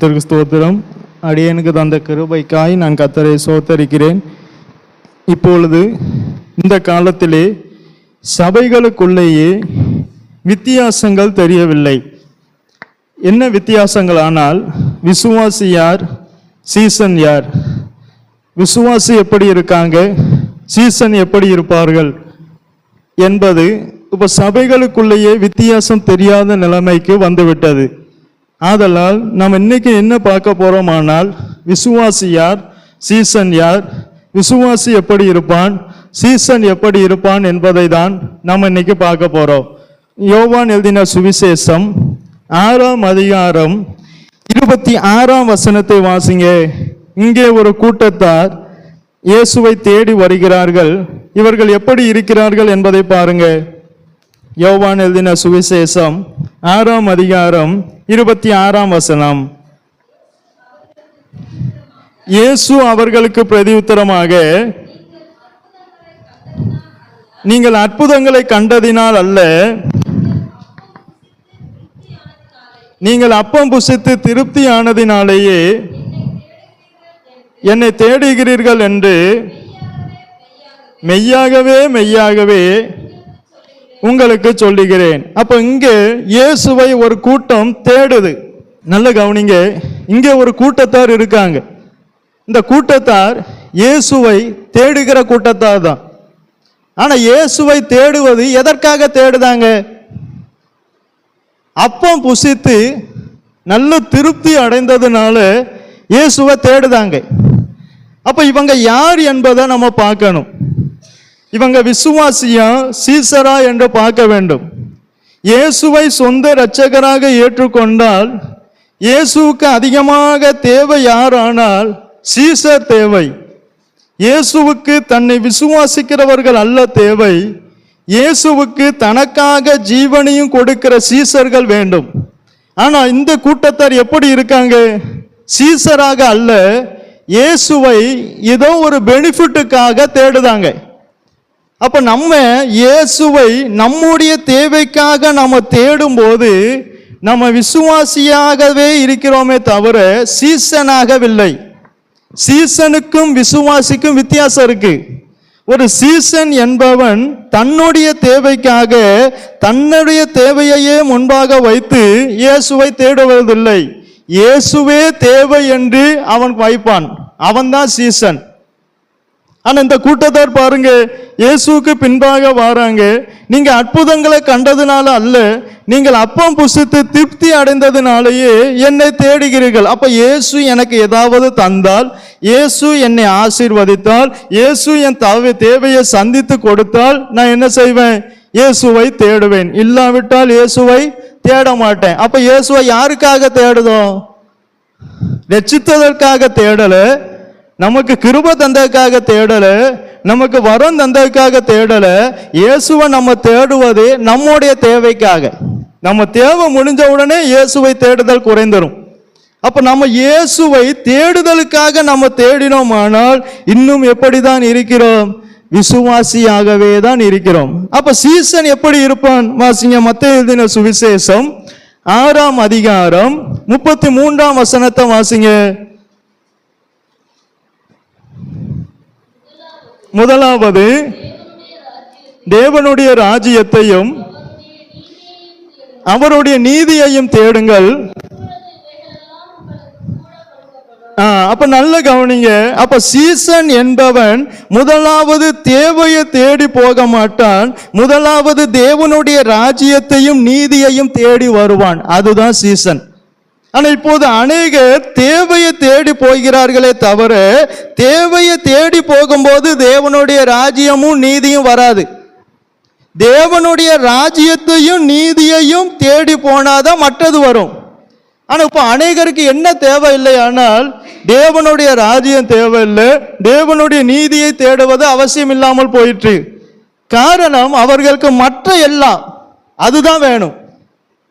கர்த்தருக்கு ஸ்தோத்திரம். அடியேனுக்கு தந்த கிருபைக்காய் நான் கர்த்தரை ஸ்தோத்தரிக்கிறேன். இப்பொழுது இந்த காலத்திலே சபைகளுக்குள்ளேயே வித்தியாசங்கள் தெரியவில்லை. என்ன வித்தியாசங்கள்? ஆனால் விசுவாசி யார், சீசன் யார்? விசுவாசி எப்படி இருக்காங்க, சீசன் எப்படி இருப்பார்கள் என்பது இப்போ சபைகளுக்குள்ளேயே வித்தியாசம் தெரியாத நிலைமைக்கு வந்துவிட்டது. ஆதலால் நாம் இன்னைக்கு என்ன பார்க்க போறோமானால், விசுவாசி யார், சீசன் யார், விசுவாசி எப்படி இருப்பான், சீசன் எப்படி இருப்பான் என்பதை தான் நாம் இன்னைக்கு பார்க்க போறோம். யோவான் எழுதின சுவிசேஷம் 6ஆம் அதிகாரம் 26ஆம் வசனத்தை வாசிங்க. இங்கே ஒரு கூட்டத்தார் இயேசுவை தேடி வருகிறார்கள். இவர்கள் எப்படி இருக்கிறார்கள் என்பதை பாருங்க. யோவான் எழுதின சுவிசேஷம் 6ஆம் அதிகாரம் 26ஆம் வசனம். இயேசு அவர்களுக்கு பிரதியுத்தரமாக, நீங்கள் அற்புதங்களை கண்டதினால் அல்ல, நீங்கள் அப்பம் புசித்து திருப்தி ஆனதினாலேயே என்னை தேடுகிறீர்கள் என்று மெய்யாகவே மெய்யாகவே உங்களுக்கு சொல்லுகிறேன். அப்ப இங்கே இயேசுவை ஒரு கூட்டம் தேடுது. நல்ல கவனிங்க, இங்கே ஒரு கூட்டத்தார் இருக்காங்க. இந்த கூட்டத்தார் இயேசுவை தேடுகிற கூட்டத்தார் தான். ஆனா இயேசுவை தேடுவது எதற்காக தேடுதாங்க? அப்பம் புசித்து நல்ல திருப்தி அடைந்ததுனால இயேசுவை தேடுதாங்க. அப்ப இவங்க யார் என்பதை நம்ம பார்க்கணும். இவங்க விசுவாசியா சீசரா என்று பார்க்க வேண்டும். இயேசுவை சொந்த இரட்சகராக ஏற்றுக்கொண்டால் இயேசுவுக்கு அதிகமாக தேவை யாரானால் சீசர் தேவை. இயேசுவுக்கு தன்னை விசுவாசிக்கிறவர்கள் அல்ல தேவை, இயேசுவுக்கு தனக்காக ஜீவனையும் கொடுக்கிற சீசர்கள் வேண்டும். ஆனா இந்த கூட்டத்தார் எப்படி இருக்காங்க? சீசராக அல்ல, இயேசுவை ஏதோ ஒரு பெனிஃபிட்டுக்காக தேடுதாங்க. அப்ப நம்ம இயேசுவை நம்முடைய தேவைக்காக நம்ம தேடும் போது நம்ம விசுவாசியாகவே இருக்கிறோமே தவிர சீசனாகவில்லை. சீசனுக்கும் விசுவாசிக்கும் வித்தியாசம் இருக்கு. ஒரு சீசன் என்பவன் தன்னுடைய தேவைக்காக தன்னுடைய தேவையையே முன்பாக வைத்து இயேசுவை தேடுவதில்லை. இயேசுவே தேவை என்று அவன் வைப்பான், அவன்தான் சீசன். ஆனா இந்த கூட்டத்தார் பாருங்க, இயேசுக்கு பின்பாக வராங்க. நீங்க அற்புதங்களை கண்டதுனால அல்ல, நீங்கள் அப்பம் புசித்து திருப்தி அடைந்ததுனாலேயே என்னை தேடுகிறீர்கள். அப்ப இயேசு எனக்கு ஏதாவது தந்தால், இயேசு என்னை ஆசீர்வதித்தால், இயேசு என் தேவையை சந்தித்து கொடுத்தால் நான் என்ன செய்வேன்? இயேசுவை தேடுவேன். இல்லாவிட்டால் இயேசுவை தேட மாட்டேன். அப்ப இயேசுவை யாருக்காக தேடுதோம்? ரட்சித்ததற்காக தேடல, நமக்கு கிருபை தந்ததுக்காக தேடல, நமக்கு வரம் தந்ததுக்காக தேடல. இயேசுவை நம்ம தேடுவது நம்முடைய தேவைக்காக. நம்ம தேவை முடிஞ்ச உடனே இயேசுவை தேடுதல் குறைந்துரும். அப்ப நம்ம இயேசுவை தேடுதலுக்காக நம்ம தேடினோமானால் இன்னும் எப்படிதான் இருக்கிறோம்? விசுவாசியாகவே தான் இருக்கிறோம். அப்ப சீசன் எப்படி இருப்பான்? வாசிங்க, மத்தேயு எழுதின சுவிசேஷம் 6ஆம் அதிகாரம் 33ஆம் வசனத்தை வாசிங்க. முதலாவது தேவனுடைய ராஜ்யத்தையும் அவருடைய நீதியையும் தேடுங்கள். அப்ப நல்ல கவனிங்க. அப்ப சீசன் என்பவன் முதலாவது தேவையை தேடி போக மாட்டான், முதலாவது தேவனுடைய ராஜ்யத்தையும் நீதியையும் தேடி வருவான். அதுதான் சீசன். ஆனா இப்போது அநேகர் தேவையை தேடி போகிறார்களே தவிர தேவையை தேடி போகும்போது தேவனுடைய ராஜ்யமும் நீதியும் வராது. தேவனுடைய ராஜ்யத்தையும் நீதியையும் தேடி போனாதான் மற்றது வரும். ஆனா இப்ப அநேகருக்கு என்ன தேவை இல்லை, ஆனால் தேவனுடைய ராஜ்யம் தேவையில்லை, தேவனுடைய நீதியை தேடுவது அவசியம் இல்லாமல் போயிற்று. காரணம், அவர்களுக்கு மற்ற எல்லாம் அதுதான் வேணும்.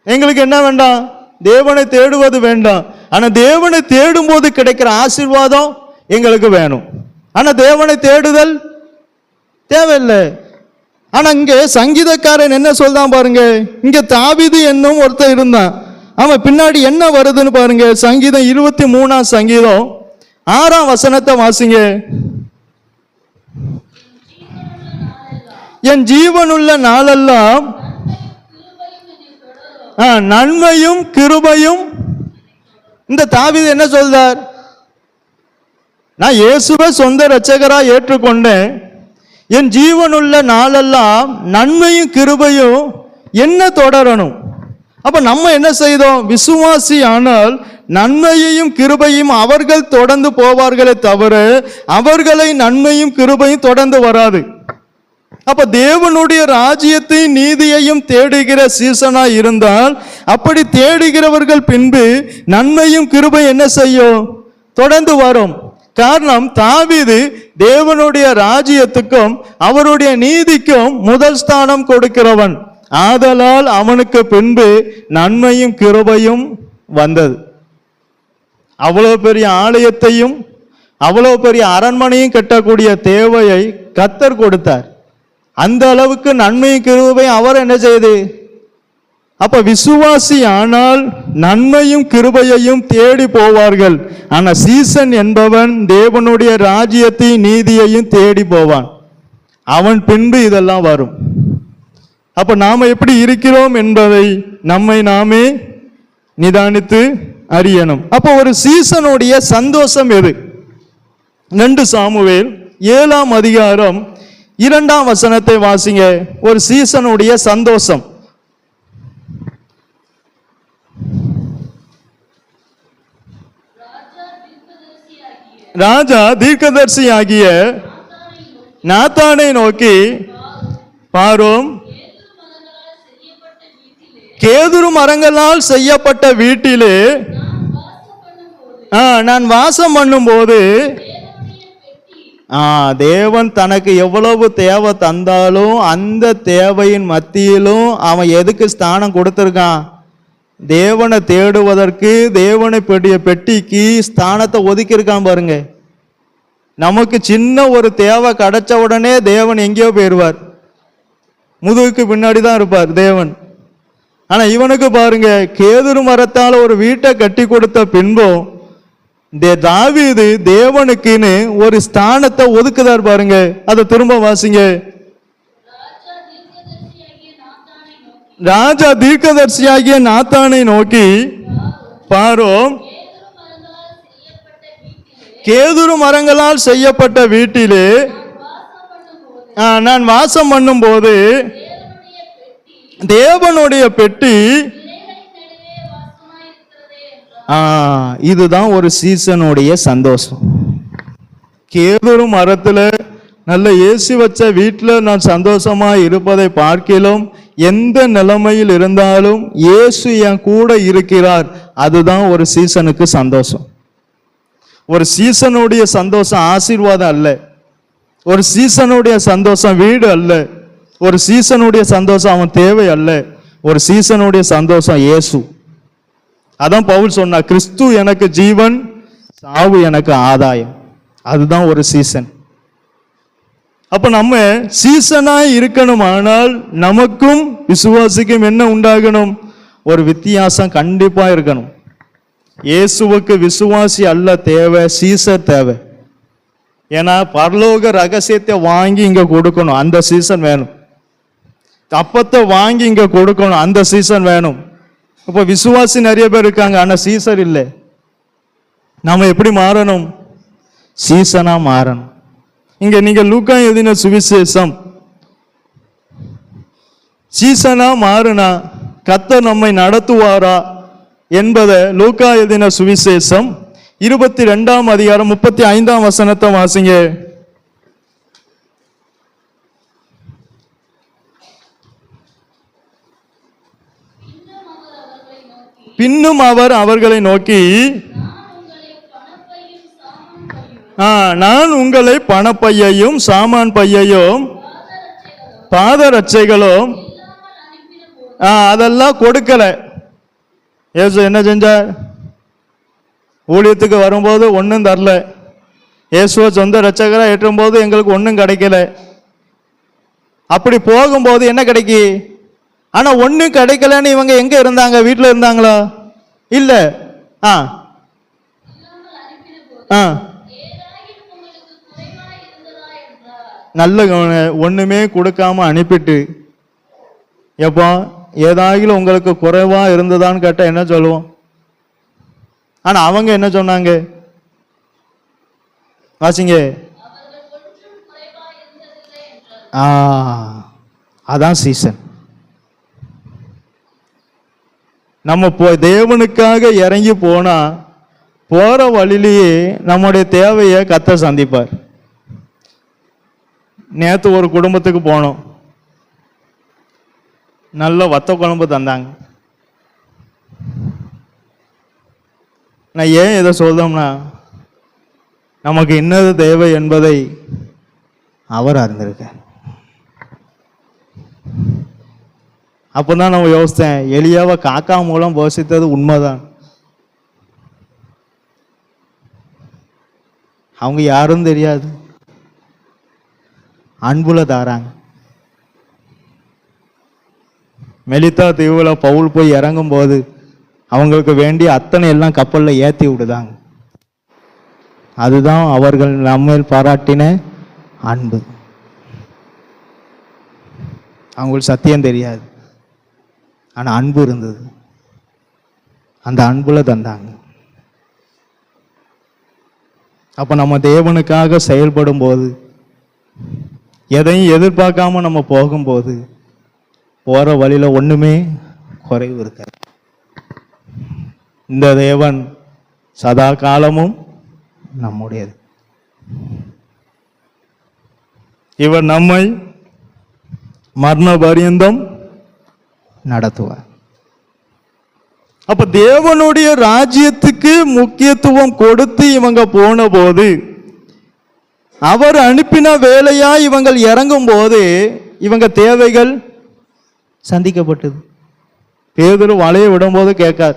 எங்களுக்கு என்ன வேண்டாம்? தேவனை தேடுவது வேண்டாம். ஆனா தேவனை தேடும் போது கிடைக்கிற ஆசீர்வாதம் எங்களுக்கு வேணும். ஆனா தேவனை தேடுதல் தேவையில்லை. ஆனா இங்க சங்கீதக்காரன் என்ன சொல்றான் பாருங்க. இங்க தாவீது என்னும் ஒருத்தன் இருந்தான். அவன் பின்னாடி என்ன வருதுன்னு பாருங்க. சங்கீதம் 23 சங்கீதம் 6 வசனத்தை வாசிங்க. என் ஜீவனுள்ள நாளெல்லாம் நன்மையும் கிருபையும். இந்த தாவீது என்ன சொல்றார்? நான் இயேசுவை சொந்த இரட்சகரா ஏற்றுக்கொண்டேன். என் ஜீவனுள்ள நாளெல்லாம் நன்மையும் கிருபையும் என்ன தொடரணும். அப்ப நம்ம என்ன செய்தோம்? விசுவாசி ஆனால் நன்மையையும் கிருபையும் அவர்கள் தொடர்ந்து போவார்களே தவிர அவர்களை நன்மையும் கிருபையும் தொடர்ந்து வராது. அப்ப தேவனுடைய ராஜ்யத்தையும் நீதியையும் தேடுகிற சீசனா இருந்தால் அப்படி தேடுகிறவர்கள் பின்பு நன்மையும் கிருபை என்ன செய்யும்? தொடர்ந்து வரும். காரணம், தாவீது தேவனுடைய ராஜ்யத்துக்கும் அவருடைய நீதிக்கும் முதல் ஸ்தானம் கொடுக்கிறவன். ஆதலால் அவனுக்கு பின்பு நன்மையும் கிருபையும் வந்தது. அவ்வளவு பெரிய ஆலயத்தையும் அவ்வளவு பெரிய அரண்மனையும் கட்டக்கூடிய தேவையை கர்த்தர் கொடுத்தார். அந்த அளவுக்கு நன்மையும் கிருபையும் அவர் என்ன செய்து. அப்ப விசுவாசி ஆனால் நன்மையும் கிருபையையும் தேடி போவார்கள். ஆனா சீசன் என்பவன் தேவனுடைய ராஜ்யத்தையும் நீதியையும் தேடி போவான். அவன் பின்பு இதெல்லாம் வரும். அப்ப நாம எப்படி இருக்கிறோம் என்பதை நம்மை நாமே நிதானித்து அறியணும். அப்போ ஒரு சீசனுடைய சந்தோஷம் எது? 2 சாமுவேல் 7 அதிகாரம் 2 வசனத்தை வாசிங்க. ஒரு சீசனுடைய சந்தோஷம். ராஜா தீர்க்கதரிசி ஆகிய நாத்தானை நோக்கி, பாரும் கேதுரு மரங்களால் செய்யப்பட்ட வீட்டிலே நான் வாசம் பண்ணும் போது தேவன் தனக்கு எவ்வளவு தேவை தந்தாலும் அந்த தேவையின் மத்தியிலும் அவன் எதுக்கு ஸ்தானம் கொடுத்திருக்கான்? தேவனை தேடுவதற்கு தேவனை பெட்டிக்கு ஸ்தானத்தை ஒதுக்கியிருக்கான் பாருங்க. நமக்கு சின்ன ஒரு தேவை கிடைச்ச உடனே தேவன் எங்கேயோ போயிடுவார், முதுகுக்கு பின்னாடி தான் இருப்பார் தேவன். ஆனா இவனுக்கு பாருங்க, கேதுரு மரத்தால் ஒரு வீட்டை கட்டி கொடுத்த பின்பும் தாவீது தேவனுக்குன்னு ஒரு ஸ்தானத்தை ஒதுக்குதார் பாருங்க. அதை திரும்ப வாசிங்க. ராஜா தீர்க்கதரிசியாகிய நாத்தானை நோக்கி, பாரும் கேதுரு மரங்களால் செய்யப்பட்ட வீட்டிலே நான் வாசம் பண்ணும் போது தேவனுடைய பெட்டி. இதுதான் ஒரு சீசனுடைய சந்தோஷம். கேதுரு மரத்துல நல்ல ஏசி வச்ச வீட்டில் நான் சந்தோஷமா இருப்பதை பார்க்கிலும் எந்த நிலைமையில் இருந்தாலும் இயேசு என் கூட இருக்கிறார், அதுதான் ஒரு சீசனுக்கு சந்தோஷம். ஒரு சீசனுடைய சந்தோஷம் ஆசீர்வாதம் அல்ல. ஒரு சீசனுடைய சந்தோஷம் வீடு அல்ல. ஒரு சீசனுடைய சந்தோஷம் அவன் தேவை அல்ல. ஒரு சீசனுடைய சந்தோஷம் இயேசு. அதான் பவுல் சொன்னா, கிறிஸ்து எனக்கு ஜீவன், சாவு எனக்கு ஆதாயம். அதுதான் ஒரு சீசன். அப்ப நம்ம சீசனா இருக்கணுமானால் நமக்கும் விசுவாசிக்கும் என்ன உண்டாகணும்? ஒரு வித்தியாசம் கண்டிப்பா இருக்கணும். இயேசுவுக்கு விசுவாசி அல்ல தேவை, சீசர் தேவை. ஏன்னா பரலோக ரகசியத்தை வாங்கி இங்க கொடுக்கணும், அந்த சீசன் வேணும். அப்பத்தை வாங்கி இங்க கொடுக்கணும், அந்த சீசன் வேணும். இப்போ விசுவாசி நிறைய பேர் இருக்காங்க, ஆனா சீசர் இல்லை. நாம எப்படி மாறணும்? சீசனா மாறணும். இங்க நீங்க லூக்கா எழுதின சுவிசேஷம், சீசனா மாறினா கர்த்தர் நம்மை நடத்துவாரா என்பதை லூக்கா எழுதின சுவிசேஷம் 22 அதிகாரம் 35 வசனத்தை வாசிங்க. பின்னும் அவர் அவர்களை நோக்கி, நான் உங்களை பணப்பையையும் சாமான் பையையும் பாதரட்சைகளும் அதெல்லாம் கொடுக்கல. ஏசு என்ன செஞ்சார்? ஊழியத்துக்கு வரும்போது ஒன்றும் தரல. இயேசுவை சொந்த ரட்சகரா ஏற்றும் போது எங்களுக்கு ஒன்றும் கிடைக்கல. அப்படி போகும்போது என்ன கிடைக்கி? ஆனா ஒன்றும் கிடைக்கலன்னு இவங்க எங்க இருந்தாங்க? வீட்டில் இருந்தாங்களா? இல்ல. ஆ ஆ நல்ல ஒண்ணுமே கொடுக்காம அனுப்பிட்டு, எப்போ ஏதாகிலும் உங்களுக்கு குறைவா இருந்ததான்னு கேட்டா என்ன சொல்லுவோம்? ஆனா அவங்க என்ன சொன்னாங்க? வாசிங்க. அதான் சீசன். நம்ம தேவனுக்காக இறங்கி போனா போற வழியிலேயே நம்முடைய தேவையை கர்த்தர் சந்திப்பார். நேத்து ஒரு குடும்பத்துக்கு போனோம். நல்ல வத்த குழம்பு தந்தாங்க. நான் ஏன் இதை சொல்றோம்னா, நமக்கு என்னது தேவை என்பதை அவர் அறிந்திருக்கார். அப்பதான் நம்ம யோசித்தேன், எலியாவை காக்கா மூலம் போஷித்தது உண்மைதான். அவங்க யாரும் தெரியாது, அன்புல தாராங்க. மெலித்தா தீவுல பவுல் போய் இறங்கும் போது அவங்களுக்கு வேண்டிய அத்தனை எல்லாம் கப்பல்ல ஏத்தி விடுதாங்க. அதுதான் அவர்கள் நம்மேல் பாராட்டின அன்பு. அவங்களுக்கு சத்தியம் தெரியாது, ஆனா அன்பு இருந்தது. அந்த அன்புல தந்தாங்க. அப்ப நம்ம தேவனுக்காக செயல்படும் போது, எதையும் எதிர்பார்க்காம நம்ம போகும்போது, போற வழியில ஒண்ணுமே குறைவு இருக்காது. இந்த தேவன் சதா காலமும் நம்முடையது. இவர் நம்மை மரண பரியந்தம் நடத்துவார். அப்ப தேவனுடைய ராஜ்யத்துக்கு முக்கியத்துவம் கொடுத்து இவங்க போன போது, அவர் அனுப்பின வேலையா இவங்க இறங்கும் போது இவங்க தேவைகள் சந்திக்கப்பட்டது. பேதுரு வலையை விடும் போது கேட்கார்,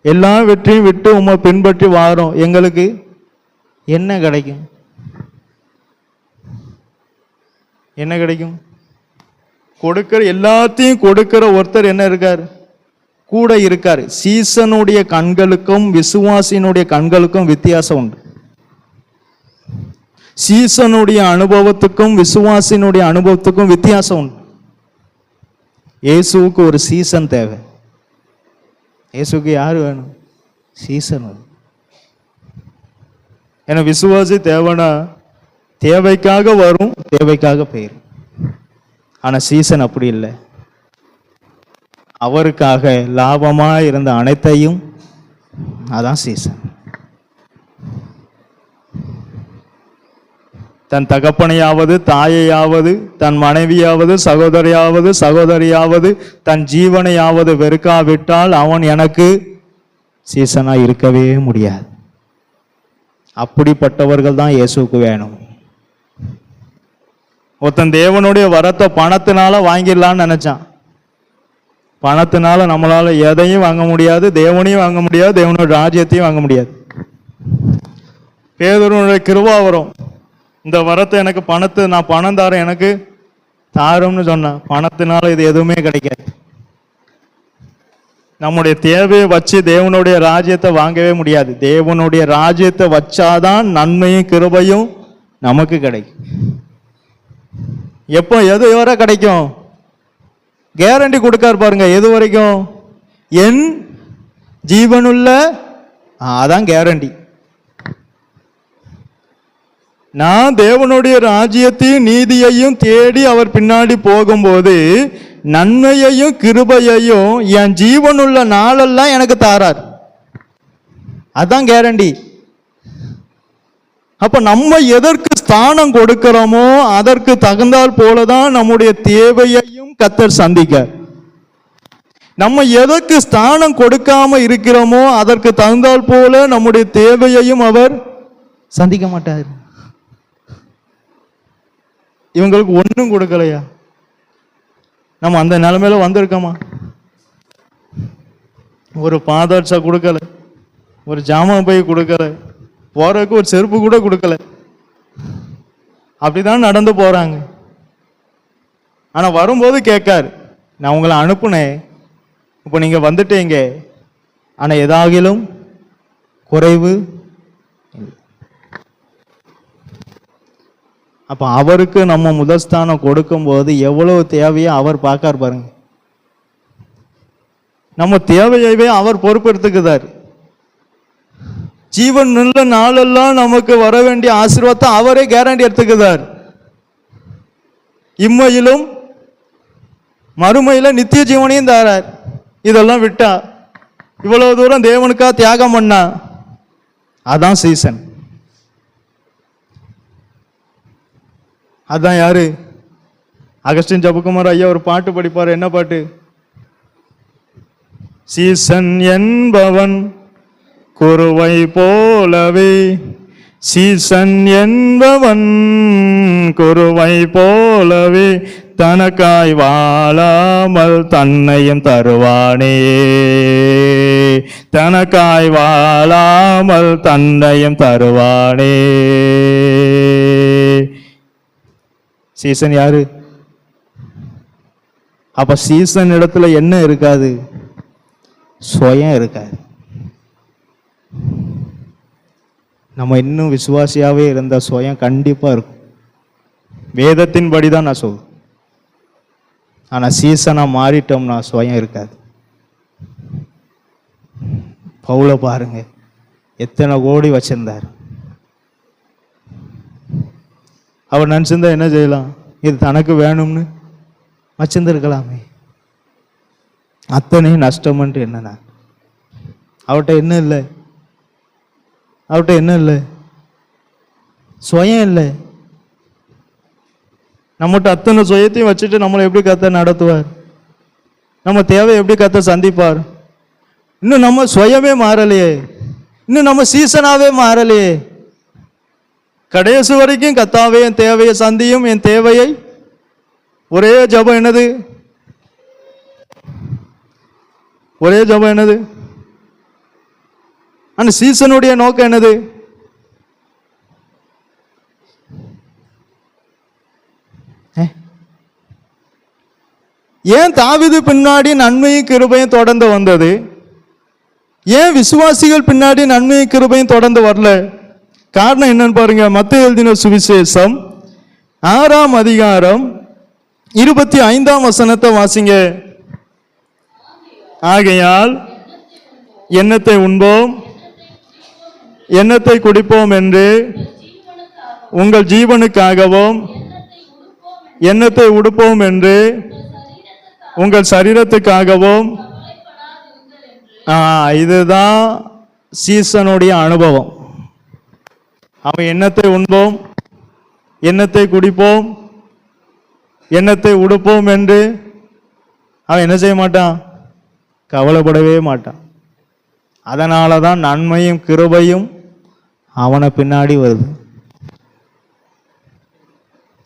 எல்லா வெற்றியும் விட்டு உம்மை பின்பற்றி வாரோம், எங்களுக்கு என்ன கிடைக்கும்? என்ன கிடைக்கும்? கொடுக்கிற எல்லாத்தையும் கொடுக்கிற ஒருத்தர் என்ன இருக்கார்? கூட இருக்கார். சீசனுடைய கண்களுக்கும் விசுவாசினுடைய கண்களுக்கும் வித்தியாசம் உண்டு. சீசனுடைய அனுபவத்துக்கும் விசுவாசினுடைய அனுபவத்துக்கும் வித்தியாசம் உண்டு. இயேசுவுக்கு ஒரு சீசன் தேவை. இயேசுக்கு யார் வேணும்? சீசன் வேணும். ஏன்னா விசுவாசி தேவைன்னா தேவைக்காக வரும், தேவைக்காக போயிடும். ஆனா சீசன் அப்படி இல்லை. அவருக்காக லாபமா இருந்த அனைத்தையும், அதான் சீசன். தன் தகப்பனையாவது தாயையாவது தன் மனைவியாவது சகோதரியாவது தன் ஜீவனையாவது வெறுக்காவிட்டால் அவன் எனக்கு சீசனா இருக்கவே முடியாது. அப்படிப்பட்டவர்கள் தான் இயேசுக்கு வேணும். ஒருத்தன் தேவனுடைய வரத்தை பணத்தினால வாங்கிடலான்னு நினைச்சான். பணத்தினால நம்மளால எதையும் வாங்க முடியாது, தேவனையும் வாங்க முடியாது, தேவனுடைய ராஜ்யத்தையும் வாங்க முடியாது. பேதுருவுடைய கிருபை வரும், இந்த வரத்தை எனக்கு பணத்தை நான் பணம் தாரேன் எனக்கு தாரும்னு சொன்னான். பணத்தினால இது எதுவுமே கிடைக்காது. நம்முடைய தேவையை வச்சு தேவனுடைய ராஜ்யத்தை வாங்கவே முடியாது. தேவனுடைய ராஜ்யத்தை வச்சாதான் நன்மையும் கிருபையும் நமக்கு கிடைக்கும். எப்போ எது வரை கிடைக்கும்? கேரண்டி கொடுக்கார் பாருங்க. எது வரைக்கும்? என் ஜீவனுள்ள, அதான் கேரண்டி. நான் தேவனுடைய ராஜ்யத்தையும் நீதியையும் தேடி அவர் பின்னாடி போகும்போது நன்மையையும் கிருபையையும் என் ஜீவனுள்ள நாளெல்லாம் எனக்கு தாரார். அதான் கேரண்டி. அப்ப நம்ம எதற்கு ஸ்தானம் கொடுக்கிறோமோ அதற்கு தகுந்தால் போலதான் நம்முடைய தேவையையும் கர்த்தர் சந்திக்க. நம்ம எதற்கு ஸ்தானம் கொடுக்காம இருக்கிறோமோ அதற்கு தகுந்தால் போல நம்முடைய தேவையையும் அவர் சந்திக்க மாட்டார். இவங்களுக்கு ஒன்றும் கொடுக்கலையா? நம்ம அந்த நிலைமையில வந்திருக்கோமா? ஒரு பாதர்ஷா கொடுக்கல, ஒரு ஜாமான் பை கொடுக்கல, போறதுக்கு ஒரு செருப்பு கூட கொடுக்கல. அப்படிதான் நடந்து போறாங்க. ஆனா வரும்போது கேட்காரு, நான் உங்களை அனுப்புனேன், இப்போ நீங்க வந்துட்டீங்க, ஆனா எதாகிலும் குறைவு இல்லை. அப்ப அவருக்கு நம்ம முதஸ்தானம் கொடுக்கும்போது எவ்வளவு தேவையோ அவர் பார்க்கார் பாருங்க. நம்ம தேவையவே அவர் பொறுப்பெடுத்துக்குதார். ஜீவன் நல்ல நாளெல்லாம் நமக்கு வர வேண்டிய ஆசீர்வாதத்தை அவரே கேரண்டி எடுத்துக்குதார். இம்மையிலும் மறுமையில நித்திய ஜீவனையும் தாரார். இதெல்லாம் விட்டா இவ்வளவு தூரம் தேவனுக்கா தியாகம் பண்ணா அதான் சீசன். அதான் யாரு? அகஸ்டின் ஜெபக்குமார் ஐயா ஒரு பாட்டு படிப்பார். என்ன பாட்டு? சீசன் என்பவன் குருவை போலவே, சீசன் என்பவன் குருவை போலவே, தனக்காய் வாழாமல் தன்னையும் தருவானே, தனக்காய் வாழாமல் தன்னையும் தருவானே. சீசன் யாரு? அப்ப சீசன் இடத்துல என்ன இருக்காது? சுயம் இருக்காது. நம்ம இன்னும் விசுவாசியாவே இருந்த சுயம் கண்டிப்பா இருக்கும். வேதத்தின் படிதான் நான் சொல்றேன். ஆனா சீசனா மாறிட்டோம்னா சுயம் இருக்காது. பவுல பாருங்க, எத்தனை கோடி வச்சிருந்தார். அவர் நினைச்சிருந்தா என்ன செய்யலாம்? இது தனக்கு வேணும்னு வச்சிருந்திருக்கலாமே. அத்தனை நஷ்டம்ன்ட்டு என்னன்னா அவர்கிட்ட என்ன இல்லை? அவர்கிட்ட என்ன இல்லை? சுயம் இல்லை. நம்மகிட்ட அத்தனை சுயத்தையும் வச்சுட்டு நம்மளை எப்படி கத்த நடத்துவார்? நம்ம தேவை எப்படி கத்த சந்திப்பார்? இன்னும் நம்ம சுயமே மாறலையே, இன்னும் நம்ம சீசனாவே மாறலையே. கடைசி வரைக்கும் கத்தாவே என் தேவையை சந்தியும், என் தேவையை. ஒரே ஜபம் என்னது? ஒரே ஜபம் என்னது? அந்த சீசனுடைய நோக்கம் என்னது? ஏன் தாவீது பின்னாடி நன்மையும் கிருபையும் தொடர்ந்து வந்தது? ஏன் விசுவாசிகள் பின்னாடி நன்மையும் கிருபையும் தொடர்ந்து வரல? காரணம் என்னன்னு பாருங்க. மத்தேயு எழுதின சுவிசேஷம் 6ஆம் அதிகாரம் 25ஆம் வசனத்தை வாசிங்க. ஆகையால் எண்ணத்தை உண்போம், எண்ணத்தை குடிப்போம் என்று உங்கள் ஜீவனுக்காகவும் எண்ணத்தை உடுப்போம் என்று உங்கள் சரீரத்துக்காகவும். இதுதான் சீசனுடைய அனுபவம். அவன் எண்ணத்தை உண்போம், எண்ணத்தை குடிப்போம், எண்ணத்தை உடுப்போம் என்று அவன் என்ன செய்ய மாட்டான்? கவலைப்படவே மாட்டான். அதனால தான் நன்மையும் கிருபையும் அவனை பின்னாடி வருது.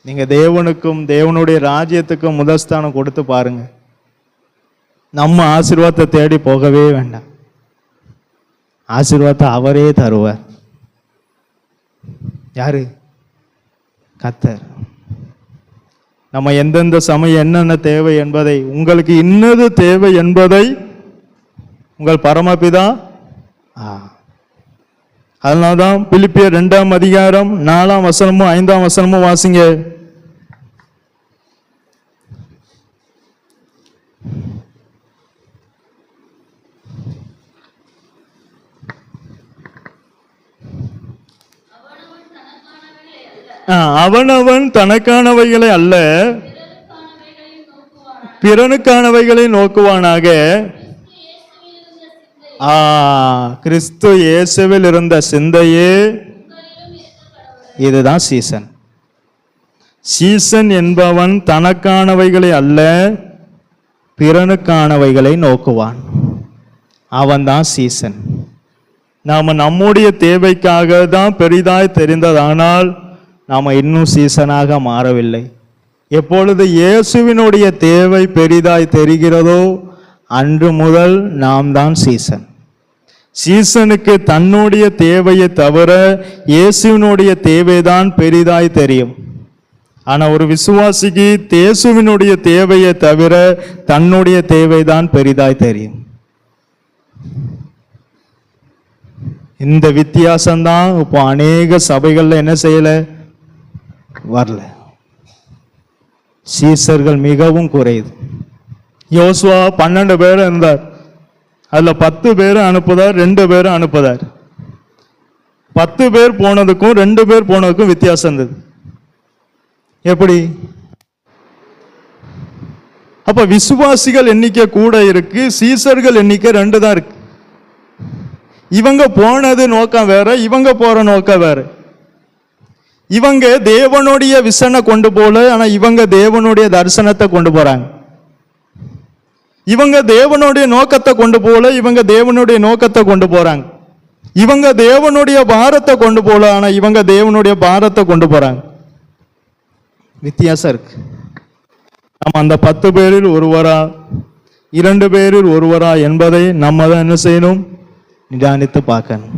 நீங்க தேவனுக்கும் தேவனுடைய ராஜ்யத்துக்கும் முதஸ்தானம் கொடுத்து பாருங்க. நம்ம ஆசீர்வாதத்தை தேடி போகவே வேண்டாம். ஆசீர்வாதத்தை அவரே தருவார். யாரு? கர்த்தர். நம்ம எந்தெந்த சமயம் என்னென்ன தேவை என்பதை, உங்களுக்கு இன்னது தேவை என்பதை உங்கள் பரமபிதா. அதனால்தான் பிலிப்பியர் 2ஆம் அதிகாரம் 4ஆம் வசனமும் 5ஆம் வசனமும் வாசிங்க. அவனவன் தனக்கானவைகளை அல்ல பிறனுக்கானவைகளை நோக்குவானாக. கிறிஸ்து இயேசுவில் இருந்த சிந்தையே. இதுதான் சீசன். சீசன் என்பவன் தனக்கானவைகளை அல்ல பிறனுக்கானவைகளை நோக்குவான். அவன் தான் சீசன். நாம நம்முடைய தேவைக்காக தான் பெரிதாய் தெரிந்ததானால் நாம இன்னும் சீசனாக மாறவில்லை. எப்பொழுது இயேசுவினுடைய தேவை பெரிதாய் தெரிகிறதோ அன்று முதல் நாம் தான் சீசன். சீசனுக்கு தன்னுடைய தேவையை தவிர இயேசுவினுடைய தேவைதான் பெரிதாய் தெரியும். ஆனா ஒரு விசுவாசிக்கு இயேசுவினுடைய தேவையை தவிர தன்னுடைய தேவைதான் பெரிதாய் தெரியும். இந்த வித்தியாசம்தான் இப்போ அநேக சபைகள்ல என்ன செய்யல, வரல. சீசர்கள் மிகவும் குறையுது. யோசுவா 12 பேர் இருந்தார், அதுல 10 பேர் அனுப்புதார், 2 பேர் அனுப்புதார். 10 பேர் போனதுக்கும் 2 பேர் போனதுக்கும் வித்தியாசம் இருந்தது. எப்படி? அப்ப விசுவாசிகள் எண்ணிக்கை கூட இருக்கு, சீசர்கள் எண்ணிக்கை 2 தான் இருக்கு. இவங்க போனது நோக்கம் வேற, இவங்க போற நோக்கம் வேற. இவங்க தேவனுடைய விசனை கொண்டு போல, ஆனா இவங்க தேவனுடைய தரிசனத்தை கொண்டு போறாங்க. இவங்க தேவனுடைய நோக்கத்தை கொண்டு போல, இவங்க தேவனுடைய நோக்கத்தை கொண்டு போறாங்க. இவங்க தேவனுடைய பாரத்தை கொண்டு போல, ஆனா இவங்க தேவனுடைய பாரத்தை கொண்டு போறாங்க. வித்தியாசம் இருக்கு. நம்ம அந்த 10 பேரில் ஒருவரா 2 பேரில் ஒருவரா என்பதை நம்ம தான் என்ன செய்யணும், நிதானித்து பார்க்கணும்.